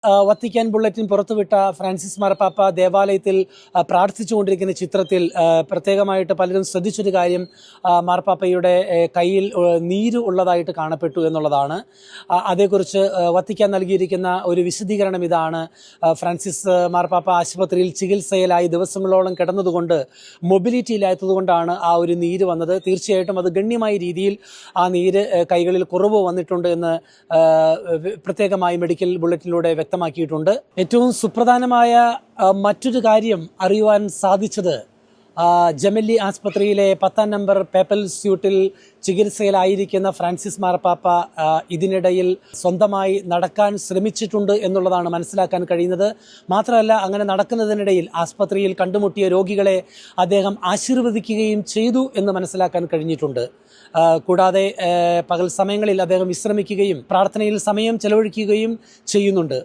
Vatican bulletin പുറത്തുവിട്ട Francis മാർപ്പാപ്പ ദേവാലയത്തിൽ പ്രാർത്ഥിച്ചുകൊണ്ടിരിക്കുന്ന ചിത്രത്തിൽ പ്രത്യേകമായിട്ട് പലരും ശ്രദ്ധിച്ചൊരു കാര്യം മാർപ്പാപ്പയുടെ കയ്യിൽ നീര് ഉള്ളതായിട്ട് കാണപ്പെട്ടു എന്നുള്ളതാണ്. അതേക്കുറിച്ച് വത്തിക്കാൻ നൽകിയിരിക്കുന്ന ഒരു വിശദീകരണം ഇതാണ്. ഫ്രാൻസിസ് മാർപ്പാപ്പ ആശുപത്രിയിൽ ചികിത്സയിലായി ദിവസങ്ങളോളം കിടന്നതുകൊണ്ട് മൊബിലിറ്റി ഇല്ലാത്തതുകൊണ്ടാണ് ആ ഒരു നീര് വന്നത്. തീർച്ചയായിട്ടും അത് ഗണ്യമായ രീതിയിൽ ആ നീര് കൈകളിൽ കുറവ് വന്നിട്ടുണ്ട് എന്ന് പ്രത്യേകമായി മെഡിക്കൽ ബുള്ളറ്റിനിലൂടെ വ്യക്തമാക്കിയിട്ടുണ്ട്. ഏറ്റവും സുപ്രധാനമായ മറ്റൊരു കാര്യം അറിയുവാൻ സാധിച്ചത് ജെമല്ലി ആസ്പത്രിയിലെ 10-ാം നമ്പർ പേപ്പൽ സ്യൂട്ടിൽ ചികിത്സയിലായിരിക്കുന്ന ഫ്രാൻസിസ് മാർപ്പാപ്പ ഇതിനിടയിൽ സ്വന്തമായി നടക്കാൻ ശ്രമിച്ചിട്ടുണ്ട് എന്നുള്ളതാണ് മനസ്സിലാക്കാൻ കഴിയുന്നത്. മാത്രമല്ല, അങ്ങനെ നടക്കുന്നതിനിടയിൽ ആസ്പത്രിയിൽ കണ്ടുമുട്ടിയ രോഗികളെ അദ്ദേഹം ആശീർവദിക്കുകയും ചെയ്തു എന്ന് മനസ്സിലാക്കാൻ കഴിഞ്ഞിട്ടുണ്ട്. കൂടാതെ പകൽ സമയങ്ങളിൽ അദ്ദേഹം വിശ്രമിക്കുകയും പ്രാർത്ഥനയിൽ സമയം ചെലവഴിക്കുകയും ചെയ്യുന്നുണ്ട്.